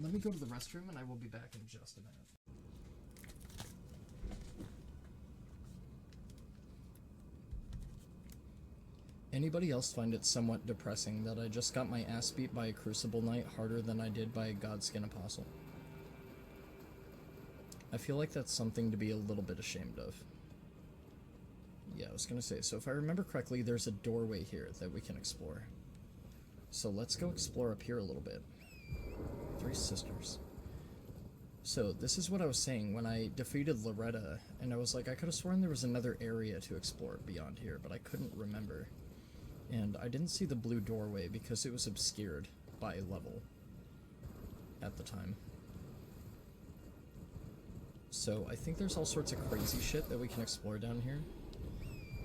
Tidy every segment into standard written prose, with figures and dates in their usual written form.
Let me go to the restroom and I will be back in just a minute. Anybody else find it somewhat depressing that I just got my ass beat by a Crucible Knight harder than I did by a Godskin Apostle? I feel like that's something to be a little bit ashamed of. Yeah, I was gonna say, so if I remember correctly, there's a doorway here that we can explore. So let's go explore up here a little bit. Three sisters. So this is what I was saying when I defeated Loretta, and I was like, I could have sworn there was another area to explore beyond here, but I couldn't remember. And I didn't see the blue doorway because it was obscured by level at the time. So I think there's all sorts of crazy shit that we can explore down here.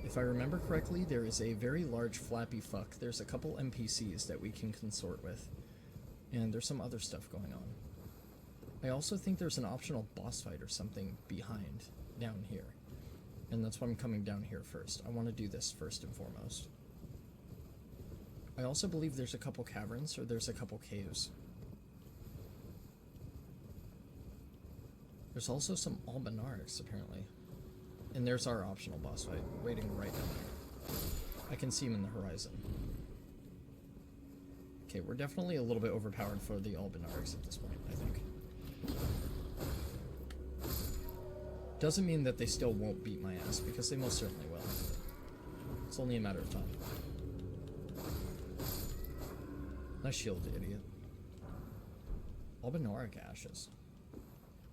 If I remember correctly, there is a very large flappy fuck. There's a couple NPCs that we can consort with. And there's some other stuff going on. I also think there's an optional boss fight or something behind down here. And that's why I'm coming down here first. I want to do this first and foremost. I also believe there's a couple caverns, or there's a couple caves. There's also some albinarics, apparently. And there's our optional boss fight, waiting right down there. I can see him in the horizon. Okay, we're definitely a little bit overpowered for the albinarics at this point, I think. Doesn't mean that they still won't beat my ass, because they most certainly will. It's only a matter of time. Nice shield, idiot. Albinaric ashes.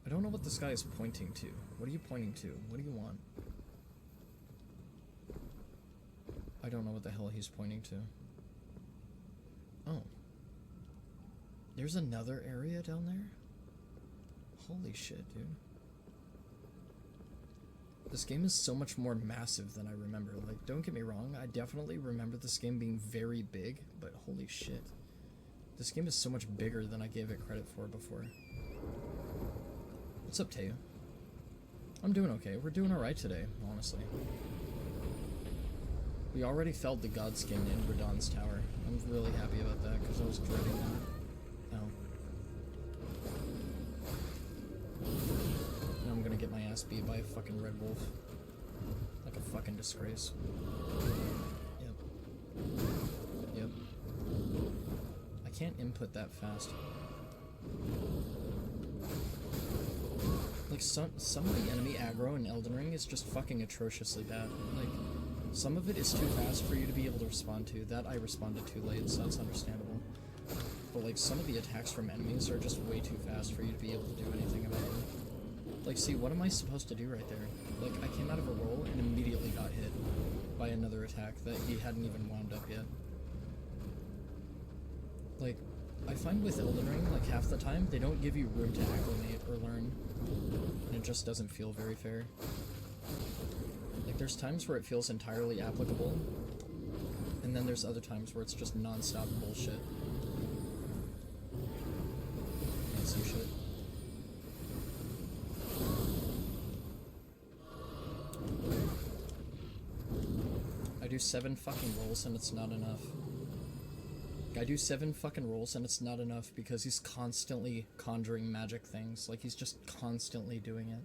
I don't know what this guy is pointing to. What are you pointing to? What do you want? I don't know what the hell he's pointing to. Oh. There's another area down there? Holy shit, dude. This game is so much more massive than I remember. Like, don't get me wrong, I definitely remember this game being very big, but holy shit. This game is so much bigger than I gave it credit for before. What's up, Teo? I'm doing okay. We're doing alright today, honestly. We already felled the Godskin in Radon's tower. I'm really happy about that, because I was dreading that. Oh. Now I'm gonna get my ass beat by a fucking red wolf. Like a fucking disgrace. Yep. Yep. I can't input that fast. Like, some of the enemy aggro in Elden Ring is just fucking atrociously bad. Like, some of it is too fast for you to be able to respond to. That I responded too late, so that's understandable. But, like, some of the attacks from enemies are just way too fast for you to be able to do anything about them. Like, see, what am I supposed to do right there? Like, I came out of a roll and immediately got hit by another attack that he hadn't even wound up yet. Like, I find with Elden Ring, like, half the time, they don't give you room to acclimate or learn. And it just doesn't feel very fair. Like, there's times where it feels entirely applicable, and then there's other times where it's just non-stop bullshit. Can't see shit. I do 7 fucking rolls and it's not enough. I do 7 fucking rolls and it's not enough because he's constantly conjuring magic things. Like, he's just constantly doing it.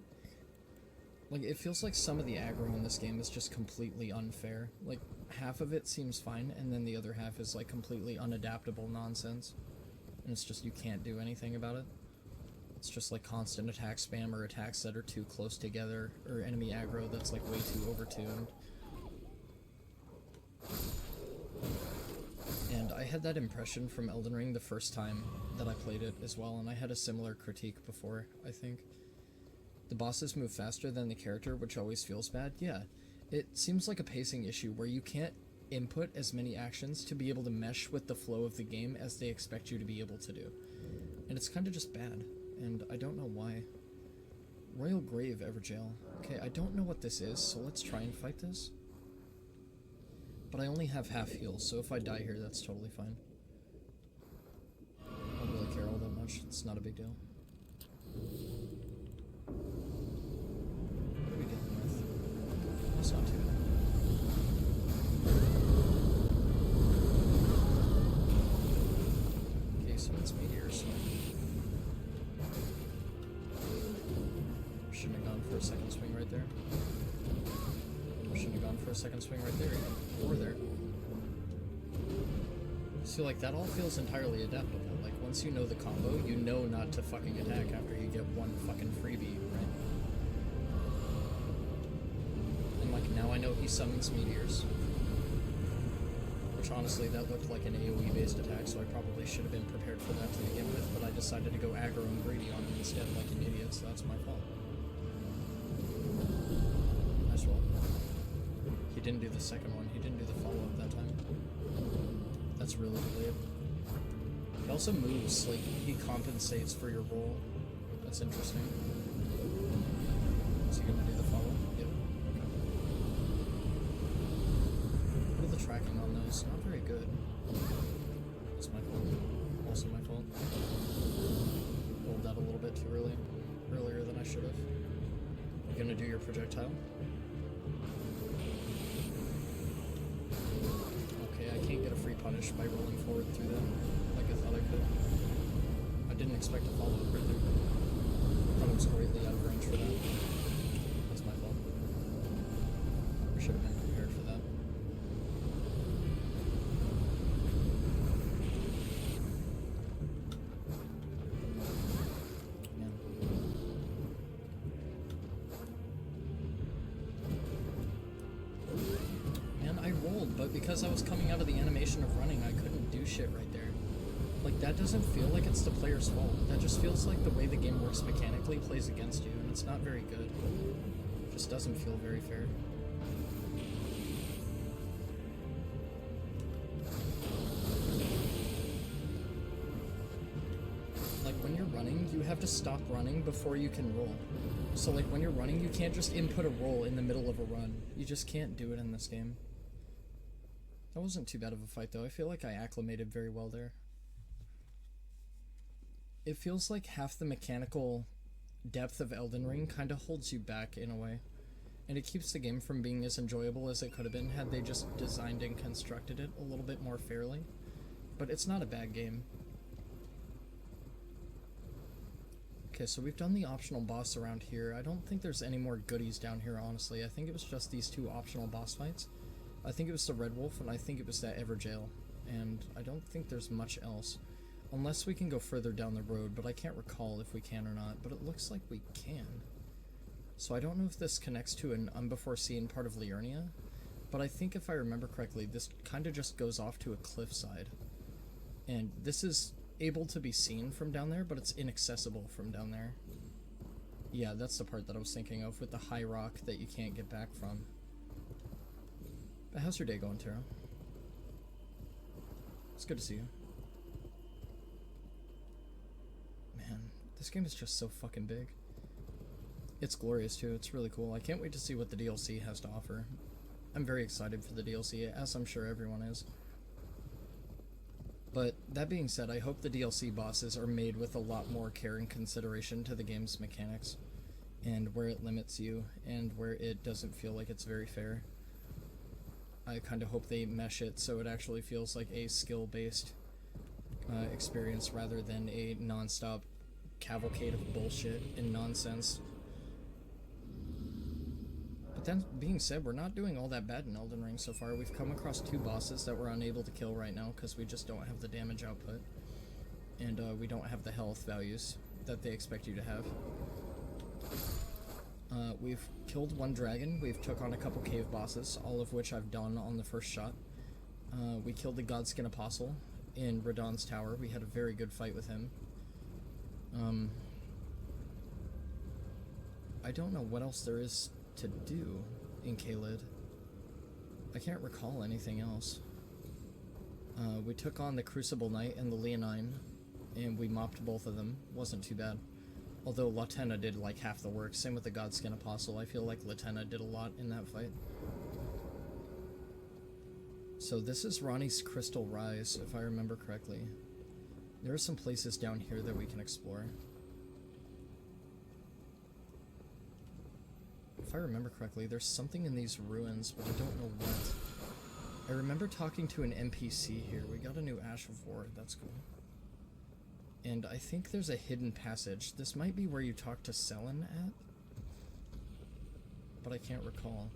Like, it feels like some of the aggro in this game is just completely unfair. Like, half of it seems fine, and then the other half is, like, completely unadaptable nonsense. And it's just, you can't do anything about it. It's just, like, constant attack spam or attacks that are too close together, or enemy aggro that's, like, way too overtuned. And I had that impression from Elden Ring the first time that I played it as well, and I had a similar critique before, I think. The bosses move faster than the character, which always feels bad. Yeah, it seems like a pacing issue where you can't input as many actions to be able to mesh with the flow of the game as they expect you to be able to do. And it's kind of just bad, and I don't know why. Royal Grave Everjail. Okay, I don't know what this is, so let's try and fight this. But I only have half heals, so if I die here, that's totally fine. I don't really care all that much. It's not a big deal. What are we dealing with? That's not too bad. Okay, so it's meteors. shouldn't have gone for a second swing right there. Shouldn't have gone for a second swing right there, or there. So like that all feels entirely adaptable. Like once you know the combo, you know not to fucking attack after you get one fucking freebie, right? And like now I know he summons meteors. Which honestly that looked like an AoE based attack, so I probably should have been prepared for that to begin with, but I decided to go aggro and greedy on him instead like an idiot, so that's my fault. Nice roll. He didn't do the second one, he didn't do the follow-up that time. That's really delayed. He also moves, like, he compensates for your roll. That's interesting. Is he gonna do the follow-up? Yep. Okay. What are the tracking on those? Not very good. That's my fault. Also my fault. Rolled that a little bit too early. Earlier than I should have. You gonna do your projectile? I can't get a free punish by rolling forward through that like I thought I could. I didn't expect to follow up right there. Thought I was greatly out of range for that. That's my fault. I should have been prepared for that. But because I was coming out of the animation of running, I couldn't do shit right there. Like, that doesn't feel like it's the player's fault. That just feels like the way the game works mechanically plays against you, and it's not very good. It just doesn't feel very fair. Like, when you're running, you have to stop running before you can roll. So, like, when you're running, you can't just input a roll in the middle of a run. You just can't do it in this game. That wasn't too bad of a fight, though. I feel like I acclimated very well there. It feels like half the mechanical depth of Elden Ring kind of holds you back in a way. And it keeps the game from being as enjoyable as it could have been had they just designed and constructed it a little bit more fairly. But it's not a bad game. Okay, so we've done the optional boss around here. I don't think there's any more goodies down here, honestly. I think it was just these two optional boss fights. I think it was the Red Wolf, and I think it was that Everjail, and I don't think there's much else. Unless we can go further down the road, but I can't recall if we can or not, but it looks like we can. So I don't know if this connects to an unbefore-seen part of Liurnia, but I think if I remember correctly, this kind of just goes off to a cliffside. And this is able to be seen from down there, but it's inaccessible from down there. Yeah, that's the part that I was thinking of, with the high rock that you can't get back from. But how's your day going, Tara? It's good to see you. Man, this game is just so fucking big. It's glorious too, it's really cool. I can't wait to see what the DLC has to offer. I'm very excited for the DLC, as I'm sure everyone is. But that being said, I hope the DLC bosses are made with a lot more care and consideration to the game's mechanics, and where it limits you, and where it doesn't feel like it's very fair. I kind of hope they mesh it so it actually feels like a skill-based experience rather than a non-stop cavalcade of bullshit and nonsense. But then, being said, we're not doing all that bad in Elden Ring so far. We've come across two bosses that we're unable to kill right now because we just don't have the damage output. And we don't have the health values that they expect you to have. We've killed one dragon, we've took on a couple cave bosses, all of which I've done on the first shot. We killed the Godskin Apostle in Radahn's tower. We had a very good fight with him. I don't know what else there is to do in Caelid. I can't recall anything else. We took on the Crucible Knight and the Leonine, and we mopped both of them. Wasn't too bad. Although Latenna did like half the work. Same with the Godskin Apostle. I feel like Latenna did a lot in that fight. So this is Ranni's Crystal Rise, if I remember correctly. There are some places down here that we can explore. If I remember correctly, there's something in these ruins, but I don't know what. I remember talking to an NPC here. We got a new Ash of War. That's cool. And I think there's a hidden passage. This might be where you talk to Selen at. but I can't recall.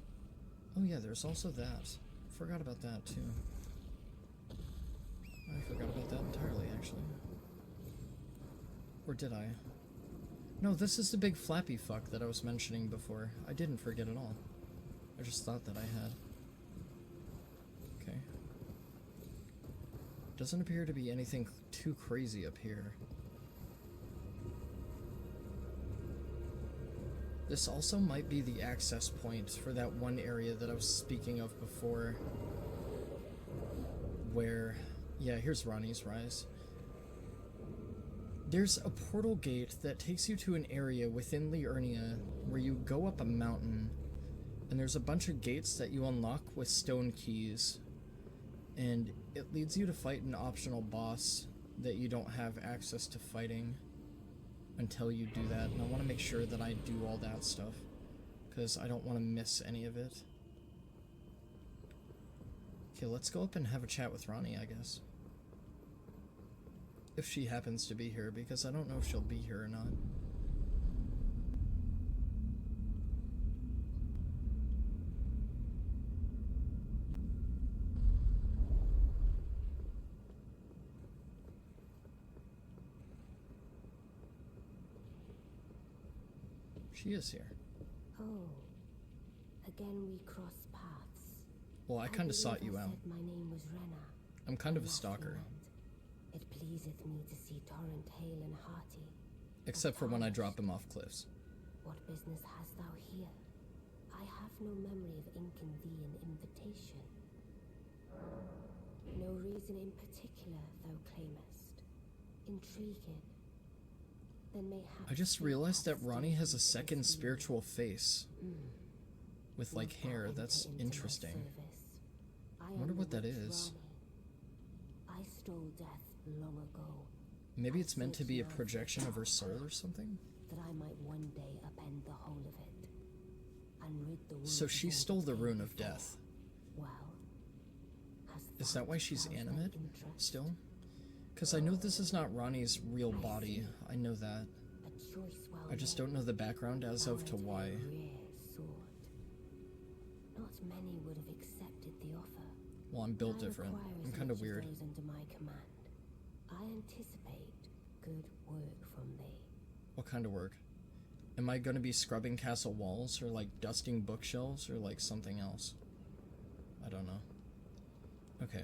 Oh yeah, there's also that. Forgot about that too. I forgot about that entirely, actually. Or did I? No, this is the big flappy fuck that I was mentioning before. I didn't forget at all. I just thought that I had. Okay. Doesn't appear to be anything too crazy up here. This also might be the access point for that one area that I was speaking of before. Where... yeah, here's Ranni's Rise. There's a portal gate that takes you to an area within Liurnia where you go up a mountain, and there's a bunch of gates that you unlock with stone keys, and it leads you to fight an optional boss that you don't have access to fighting until you do that, and I want to make sure that I do all that stuff, because I don't want to miss any of it. Okay, let's go up and have a chat with Ranni, I guess. If she happens to be here, because I don't know if she'll be here or not. She is here. Oh, again we cross paths. Well, I kind of sought you out. My name was Ranni. I'm kind of a stalker. It pleaseth me to see Torrent hale and hearty. Except for when I drop him off cliffs. What business hast thou here? I have no memory of inking thee an invitation. No reason in particular thou claimest. Intriguing. Then mayhap... I just realized that Ranni has a second spiritual face. With like hair, that's interesting. I wonder what that is. I stole death long ago. Maybe it's meant to be a projection of her soul or something? That I might one day upend the whole of it. And rid the world. So she stole the rune of death. Well, is that why she's animate still? Because I know this is not Ranni's real body. I know that. I just don't know the background as of to why. Not many would have accepted the offer. Well, I'm built different. I'm kind of weird. Under my command. I anticipate good work from thee. What kind of work? Am I going to be scrubbing castle walls, or like dusting bookshelves, or like something else? I don't know. Okay.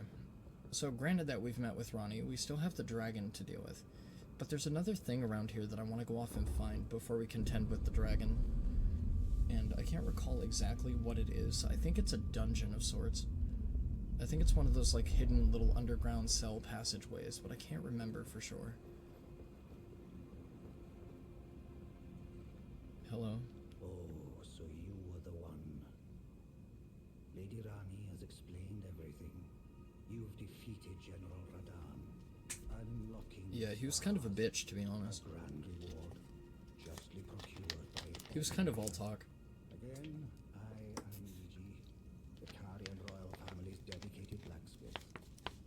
So granted that we've met with Ranni, we still have the dragon to deal with. But there's another thing around here that I want to go off and find before we contend with the dragon. And I can't recall exactly what it is. I think it's a dungeon of sorts. I think it's one of those like hidden little underground cell passageways, but I can't remember for sure. Hello? Oh, so you were the one. Lady Ranni has explained everything. You've defeated General Radahn, unlocking... Yeah, he was kind of a bitch, to be honest. A grand reward, justly procured by... He was kind of all talk. Again, I am Luigi, the Carian royal family's dedicated blacksmith.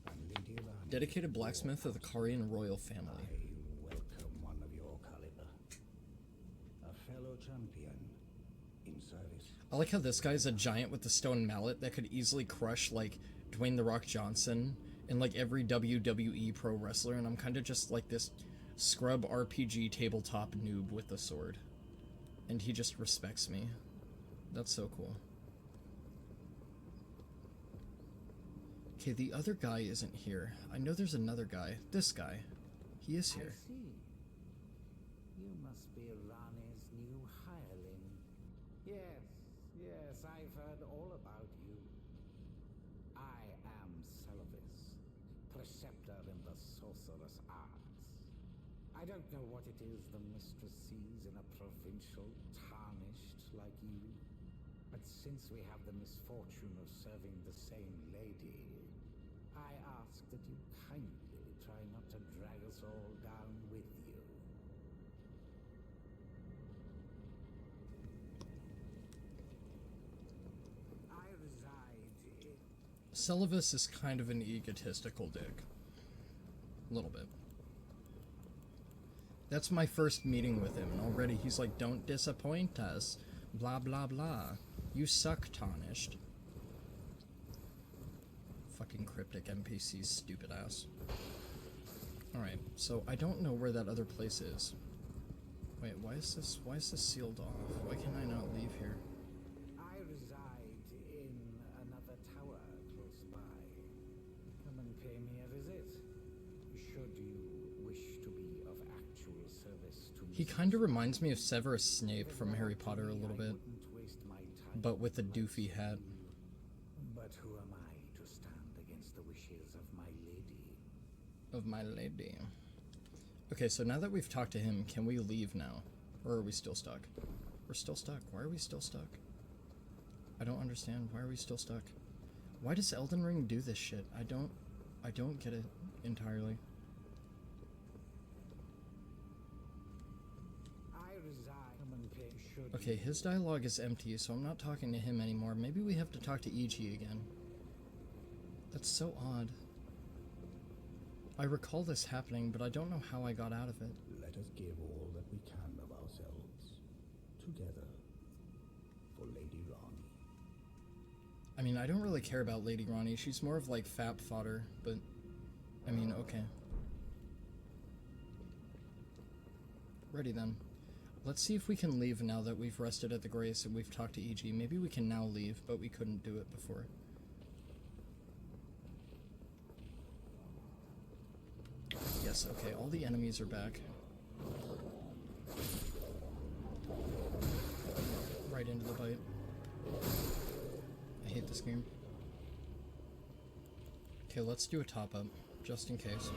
And Lady Ranni... Dedicated blacksmith of the Carian royal family. I welcome one of your caliber. A fellow champion in service. I like how this guy's a giant with the stone mallet that could easily crush, like, Dwayne "The Rock" Johnson and, like, every WWE pro wrestler, and I'm kind of just, like, this scrub RPG tabletop noob with a sword. And he just respects me. That's so cool. Okay, the other guy isn't here. I know there's another guy. This guy. He is here. I see. You must be Ranni's new hireling. Yes, I've heard all about you. I am Celovis, preceptor in the sorcerous arts. I don't know what it is the mistress sees in a provincial Tarnished like you, but since we have the misfortune of serving the same lady, I ask that you kindly try not to drag us all down with you. I reside in... Celovis is kind of an egotistical dick. A little bit. That's my first meeting with him, and already he's like, don't disappoint us. Blah, blah, blah. You suck, Tarnished. Fucking cryptic NPC, stupid ass. Alright, so I don't know where that other place is. Wait, why is this sealed off? Why can I not leave here? I reside in another tower close by. Come and pay me a visit. Should you wish to be of actual service to me. He kind of reminds me of Severus Snape from Harry Potter a little bit, but with a doofy hat. But who am I to stand against the wishes of my lady? Of my lady. Okay, so now that we've talked to him, can we leave now? Or are we still stuck? We're still stuck. Why are we still stuck? I don't understand. Why are we still stuck? Why does Elden Ring do this shit? I don't get it entirely. I reside. Come and pay. Should Okay, his dialogue is empty, so I'm not talking to him anymore. Maybe we have to talk to E.G. again. That's so odd. I recall this happening, but I don't know how I got out of it. Let us give all that we can of ourselves, together, for Lady Ranni. I mean, I don't really care about Lady Ranni. She's more of like fap fodder, but I mean, okay. Ready then. Let's see if we can leave now that we've rested at the Grace and we've talked to E.G. Maybe we can now leave, but we couldn't do it before. Yes, okay, all the enemies are back. Right into the bite. I hate this game. Okay, let's do a top-up, just in case.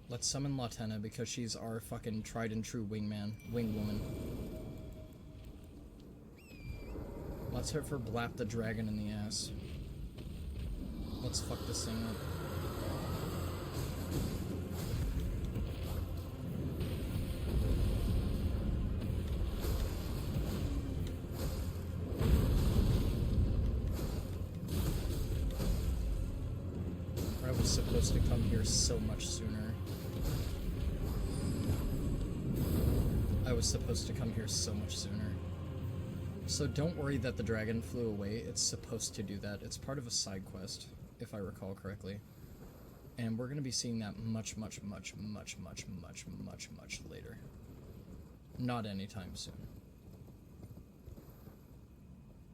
Let's summon Latenna because she's our fucking tried and true wingman, wing woman. Let's hit for Blap the Dragon in the ass. Let's fuck this thing up. I was supposed to come here so much sooner. I was supposed to come here so much sooner. So don't worry that the dragon flew away. It's supposed to do that. It's part of a side quest, if I recall correctly. And we're going to be seeing that much later. Not anytime soon.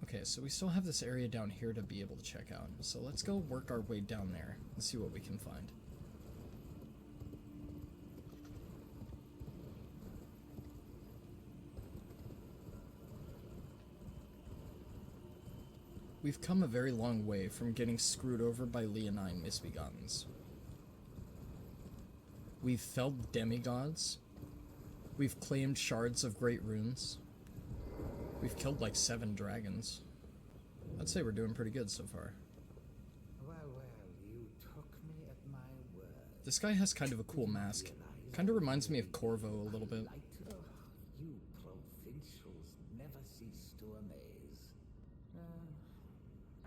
Okay, so we still have this area down here to be able to check out. So let's go work our way down there and see what we can find. We've come a very long way from getting screwed over by Leonine Misbegottens. We've felled demigods. We've claimed shards of great runes. We've killed like 7 dragons. I'd say we're doing pretty good so far. Well, you took me at my word. This guy has kind of a cool mask. Kind of reminds me of Corvo a little bit. You provincials never cease to amaze.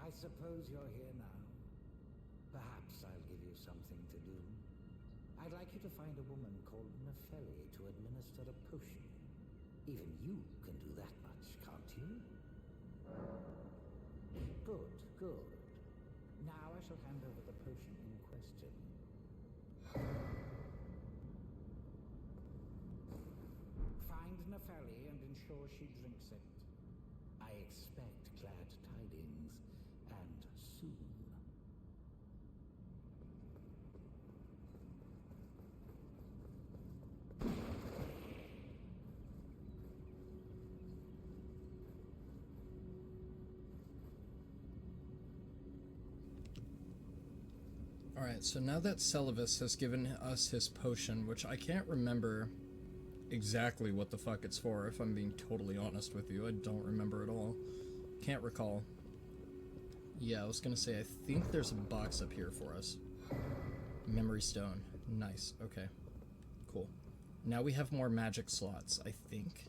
I suppose you're here now. Perhaps I'll give you something to do. I'd like you to find a woman called Nepheli to administer a potion. Even you can do that much, can't you? Good. Now I shall hand over the potion in question. Find Nepheli and ensure she drinks it. I expect glad tidings, and soon. Alright, so now that Celivis has given us his potion, which I can't remember exactly what the fuck it's for, if I'm being totally honest with you. I don't remember at all. Can't recall. Yeah, I was gonna say, I think there's a box up here for us. Memory stone. Nice, okay. Cool. Now we have more magic slots, I think.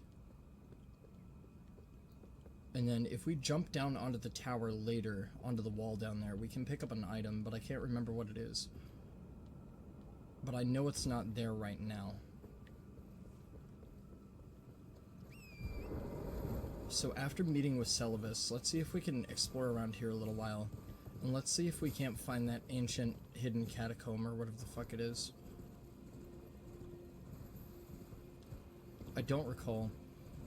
And then if we jump down onto the tower later, onto the wall down there, we can pick up an item, but I can't remember what it is. But I know it's not there right now. So after meeting with Celivis, let's see if we can explore around here a little while. And let's see if we can't find that ancient hidden catacomb or whatever the fuck it is. I don't recall.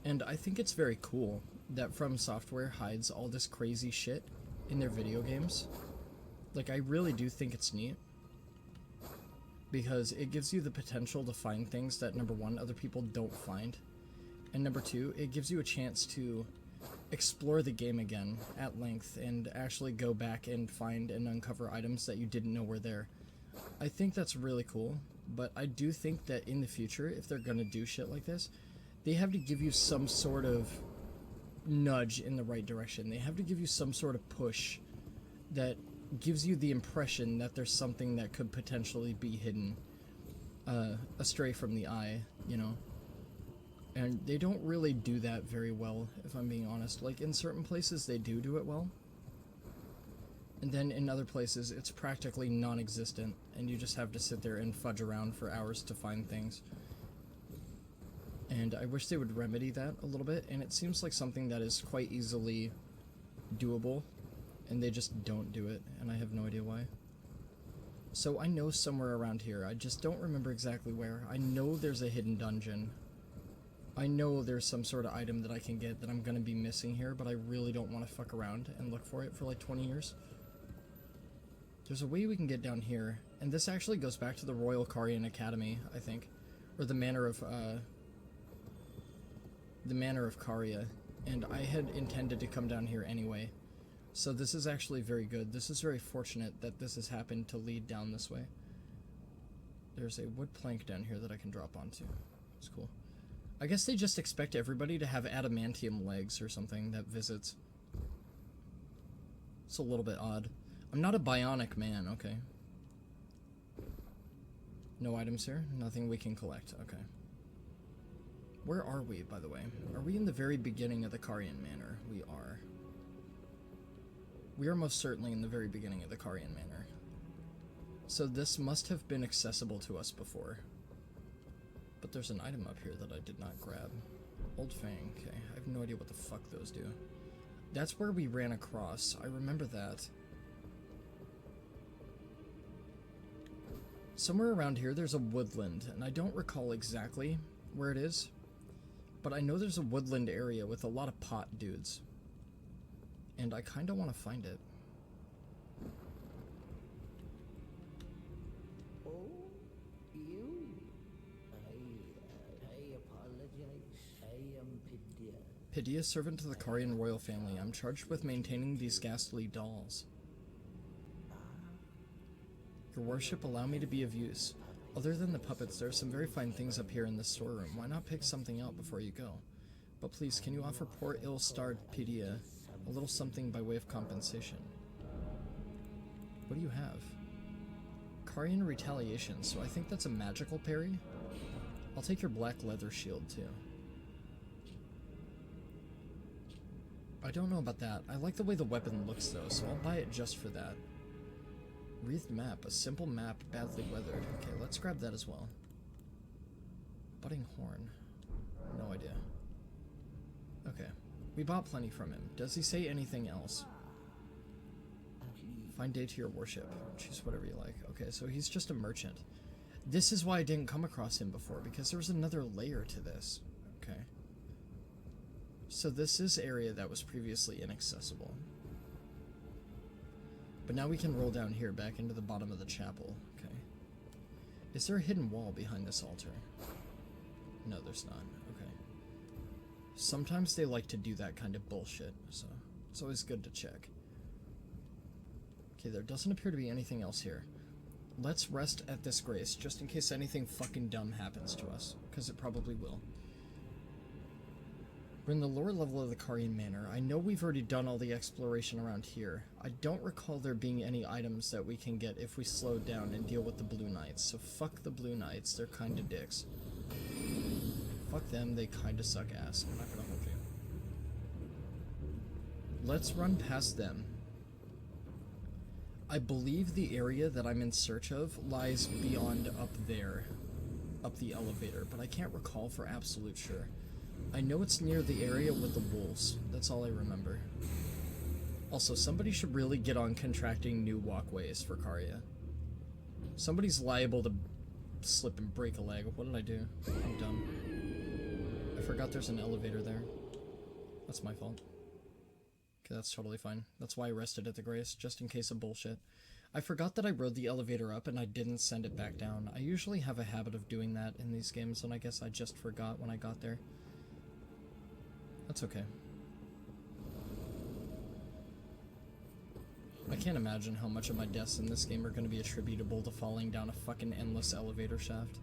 And I think it's very cool that From Software hides all this crazy shit in their video games. Like, I really do think it's neat. Because it gives you the potential to find things that, number one, other people don't find. And number two, it gives you a chance to explore the game again at length and actually go back and find and uncover items that you didn't know were there. I think that's really cool, but I do think that in the future, if they're gonna do shit like this, they have to give you some sort of nudge in the right direction. They have to give you some sort of push that gives you the impression that there's something that could potentially be hidden astray from the eye, you know? And they don't really do that very well, if I'm being honest. Like, in certain places, they do it well. And then in other places, it's practically non-existent, and you just have to sit there and fudge around for hours to find things. And I wish they would remedy that a little bit, and it seems like something that is quite easily doable, and they just don't do it, and I have no idea why. So I know somewhere around here, I just don't remember exactly where. I know there's a hidden dungeon. I know there's some sort of item that I can get that I'm gonna be missing here, but I really don't want to fuck around and look for it for like 20 years. There's a way we can get down here, and this actually goes back to the Royal Carian Academy, I think, or the Manor of Caria, and I had intended to come down here anyway. So this is actually very good. This is very fortunate that this has happened to lead down this way. There's a wood plank down here that I can drop onto. It's cool. I guess they just expect everybody to have adamantium legs or something that visits. It's a little bit odd. I'm not a bionic man, okay. No items here? Nothing we can collect, okay. Where are we, by the way? Are we in the very beginning of the Carian Manor? We are. We are most certainly in the very beginning of the Carian Manor. So this must have been accessible to us before. But there's an item up here that I did not grab. Old Fang, okay. I have no idea what the fuck those do. That's where we ran across. I remember that. Somewhere around here there's a woodland, and I don't recall exactly where it is. But I know there's a woodland area with a lot of pot dudes. And I kinda wanna find it. Oh, you? I apologize. I am Pidia. Pidia, servant to the Carian royal family. I'm charged with maintaining these ghastly dolls. Your worship, allow me to be of use. Other than the puppets, there are some very fine things up here in this storeroom. Why not pick something out before you go? But please, can you offer poor ill-starred Pidia a little something by way of compensation? What do you have? Carian retaliation, so I think that's a magical parry? I'll take your black leather shield, too. I don't know about that. I like the way the weapon looks, though, so I'll buy it just for that. Wreathed map. A simple map, badly weathered. Okay, let's grab that as well. Budding horn. No idea. Okay. We bought plenty from him. Does he say anything else? Find day to your worship. Choose whatever you like. Okay, so he's just a merchant. This is why I didn't come across him before, because there was another layer to this. Okay. So this is area that was previously inaccessible. But now we can roll down here back into the bottom of the chapel. Okay. Is there a hidden wall behind this altar? No, there's not. Okay. Sometimes they like to do that kind of bullshit, so it's always good to check. Okay, there doesn't appear to be anything else here. Let's rest at this grace, just in case anything fucking dumb happens to us, because it probably will. We're in the lower level of the Carian Manor. I know we've already done all the exploration around here. I don't recall there being any items that we can get if we slow down and deal with the Blue Knights, so fuck the Blue Knights, they're kinda dicks. Fuck them, they kinda suck ass. I'm not gonna hold you. Let's run past them. I believe the area that I'm in search of lies beyond up there, up the elevator, but I can't recall for absolute sure. I know it's near the area with the wolves. That's all I remember. Also, somebody should really get on contracting new walkways for Caria. Somebody's liable to slip and break a leg. What did I do? I'm dumb. I forgot there's an elevator there. That's my fault. Okay, that's totally fine. That's why I rested at the Grace, just in case of bullshit. I forgot that I rode the elevator up and I didn't send it back down. I usually have a habit of doing that in these games, and I guess I just forgot when I got there. That's okay. I can't imagine how much of my deaths in this game are going to be attributable to falling down a fucking endless elevator shaft.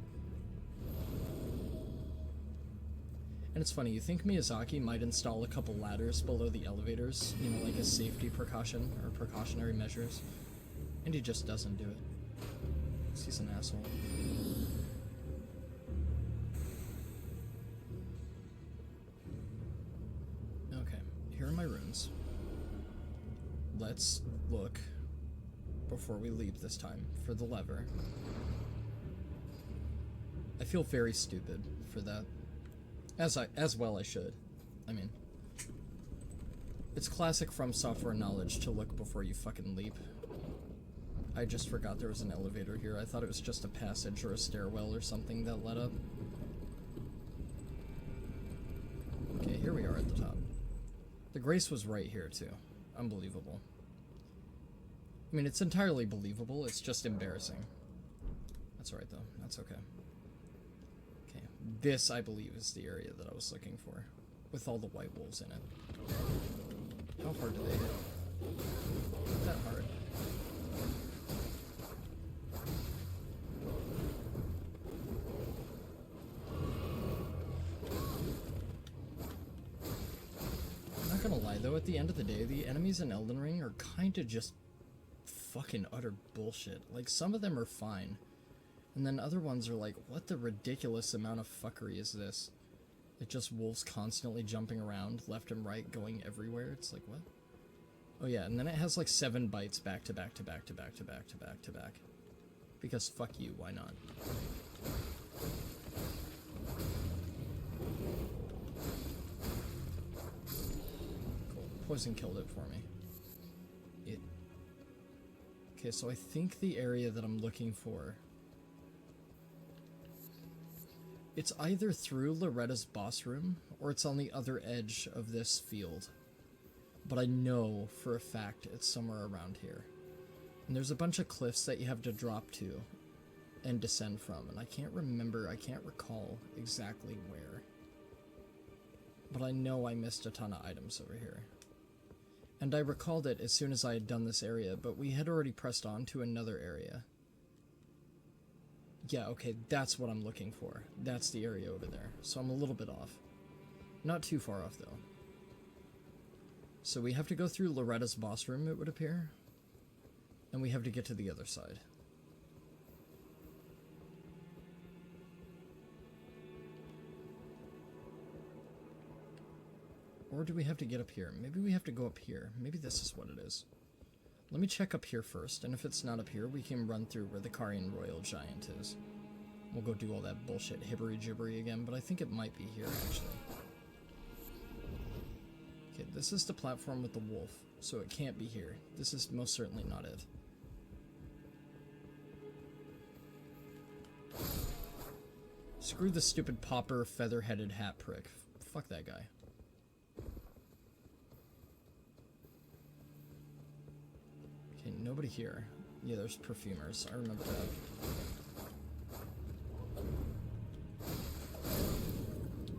And it's funny, you think Miyazaki might install a couple ladders below the elevators, you know, like as safety precaution, or precautionary measures, and he just doesn't do it. 'Cause he's an asshole. Okay, here are my runes. Let's look, before we leave this time, for the lever. I feel very stupid for that. As well I should. I mean, it's classic From Software knowledge to look before you fucking leap. I just forgot there was an elevator here. I thought it was just a passage or a stairwell or something that led up. Okay, here we are at the top. The Grace was right here too. Unbelievable. I mean, it's entirely believable, it's just embarrassing. That's alright though, that's okay. Okay, this I believe is the area that I was looking for, with all the white wolves in it. How hard do they hit? Not that hard. I'm not gonna lie though, at the end of the day, the enemies in Elden Ring are kinda just fucking utter bullshit. Like, some of them are fine, and then other ones are like, what the ridiculous amount of fuckery is this? Like, just wolves constantly jumping around left and right, going everywhere. It's like, what? Oh yeah, and then it has like 7 bites back to back to back to back to back to back to back. Because fuck you, why not? Cool. Poison killed it for me. Okay, so I think the area that I'm looking for, it's either through Loretta's boss room, or it's on the other edge of this field. But I know for a fact it's somewhere around here. And there's a bunch of cliffs that you have to drop to and descend from, and I can't recall exactly where. But I know I missed a ton of items over here. And I recalled it as soon as I had done this area, but we had already pressed on to another area. Yeah, okay, that's what I'm looking for. That's the area over there. So I'm a little bit off. Not too far off, though. So we have to go through Loretta's boss room, it would appear. And we have to get to the other side. Or do we have to get up here? Maybe we have to go up here. Maybe this is what it is. Let me check up here first, and if it's not up here, we can run through where the Carian Royal Giant is. We'll go do all that bullshit hibbery-jibbery again, but I think it might be here, actually. Okay, this is the platform with the wolf, so it can't be here. This is most certainly not it. Screw the stupid popper, feather-headed hat prick. Fuck that guy. Okay, nobody here. Yeah, there's perfumers. I remember that.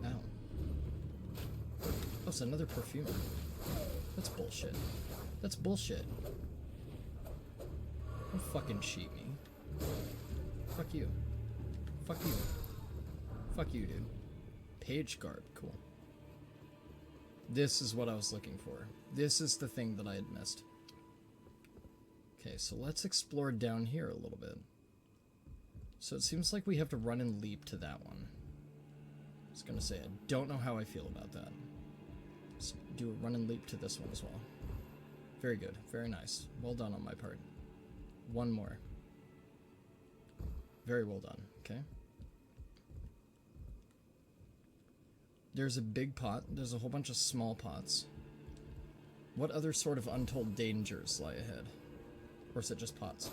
Ow. Oh, it's another perfumer. That's bullshit. That's bullshit. Don't fucking cheat me. Fuck you. Fuck you. Fuck you, dude. Page garb. Cool. This is what I was looking for. This is the thing that I had missed. Okay, so let's explore down here a little bit. So it seems like we have to run and leap to that one. I was gonna say, I don't know how I feel about that. Let's do a run and leap to this one as well. Very good, very nice. Well done on my part. One more. Very well done, okay? There's a big pot. There's a whole bunch of small pots. What other sort of untold dangers lie ahead? Or is it just pots?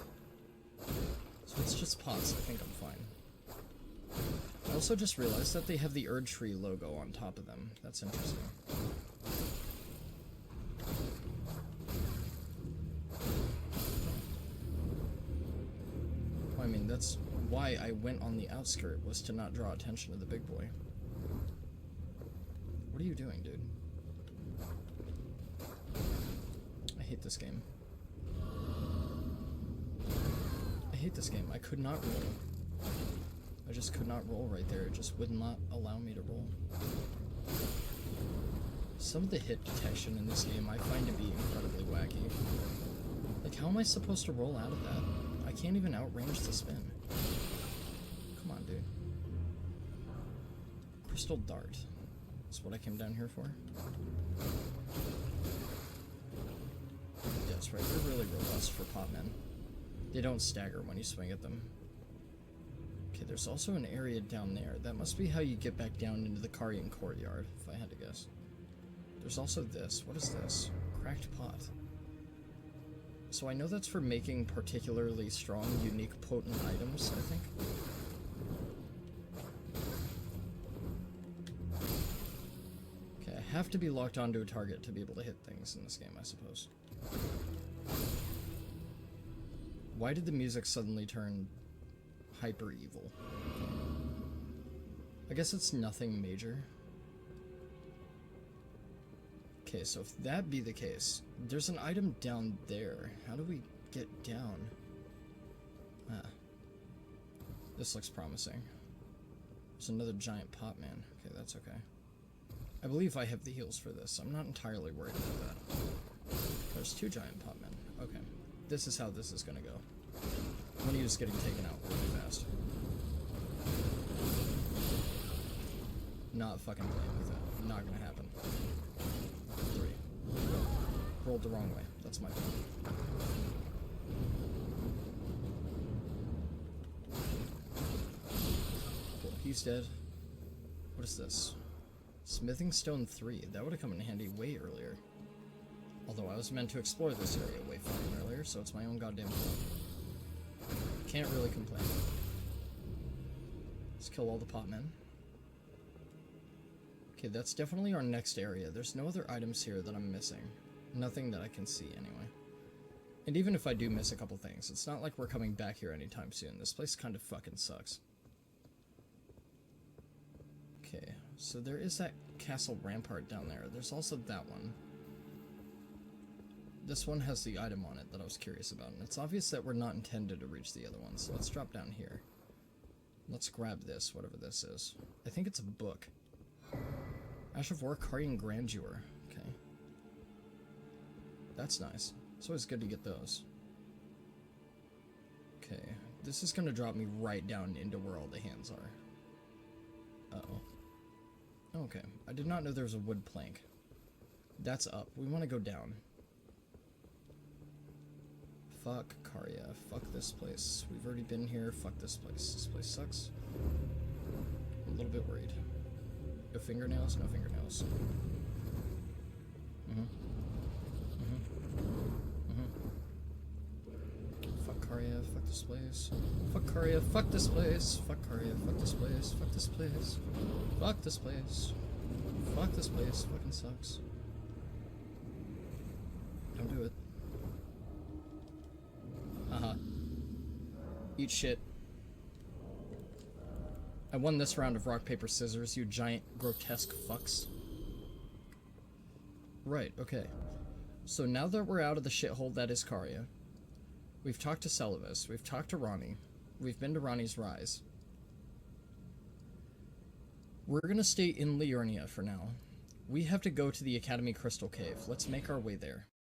So it's just pots, I think I'm fine. I also just realized that they have the Erdtree logo on top of them. That's interesting. I mean, that's why I went on the outskirt, was to not draw attention to the big boy. What are you doing, dude? I hate this game. I hate this game. I could not roll. I just could not roll right there. It just would not allow me to roll. Some of the hit detection in this game I find to be incredibly wacky. Like, how am I supposed to roll out of that? I can't even outrange the spin. Come on, dude. Crystal Dart. That's what I came down here for. Yeah, that's right. They're really robust for pot men. They don't stagger when you swing at them. Okay, there's also an area down there. That must be how you get back down into the Carian courtyard, if I had to guess. There's also this. What is this? Cracked pot. So I know that's for making particularly strong, unique, potent items, I think. Okay, I have to be locked onto a target to be able to hit things in this game, I suppose. Why did the music suddenly turn hyper evil? I guess it's nothing major. Okay, so if that be the case, there's an item down there. How do we get down? Ah. This looks promising. There's another giant pot man. Okay, that's okay. I believe I have the heals for this. I'm not entirely worried about that. There's two giant pot men. Okay. This is how this is gonna go. One of you is getting taken out really fast. Not fucking playing with it. Not gonna happen. 3. Rolled the wrong way. That's my fault. Cool. He's dead. What is this? Smithing Stone 3. That would have come in handy way earlier. Although I was meant to explore this area way fucking earlier, so it's my own goddamn fault. Can't really complain. Let's kill all the pot men. Okay, that's definitely our next area. There's no other items here that I'm missing. Nothing that I can see, anyway. And even if I do miss a couple things, it's not like we're coming back here anytime soon. This place kind of fucking sucks. Okay, so there is that castle rampart down there. There's also that one. This one has the item on it that I was curious about, and it's obvious that we're not intended to reach the other one, so let's drop down here. Let's grab this, whatever this is. I think it's a book. Ash of War, Carian Grandeur. Okay. That's nice. It's always good to get those. Okay. This is going to drop me right down into where all the hands are. Uh-oh. Okay. I did not know there was a wood plank. That's up. We want to go down. Fuck Caria. Fuck this place. We've already been here. Fuck this place. This place sucks. I'm a little bit worried. No fingernails? No fingernails. Fuck Caria. Fuck this place. Fuck Caria. Fuck this place. Fuck Caria. Fuck this place. Fuck this place. Fuck this place. Fuck this place. Fucking sucks. Don't do it. Haha. Eat shit. I won this round of rock, paper, scissors, you giant, grotesque fucks. Right, okay. So now that we're out of the shithole that is Caria, we've talked to Celivis, we've talked to Ranni, we've been to Ranni's Rise. We're gonna stay in Liurnia for now. We have to go to the Academy Crystal Cave. Let's make our way there.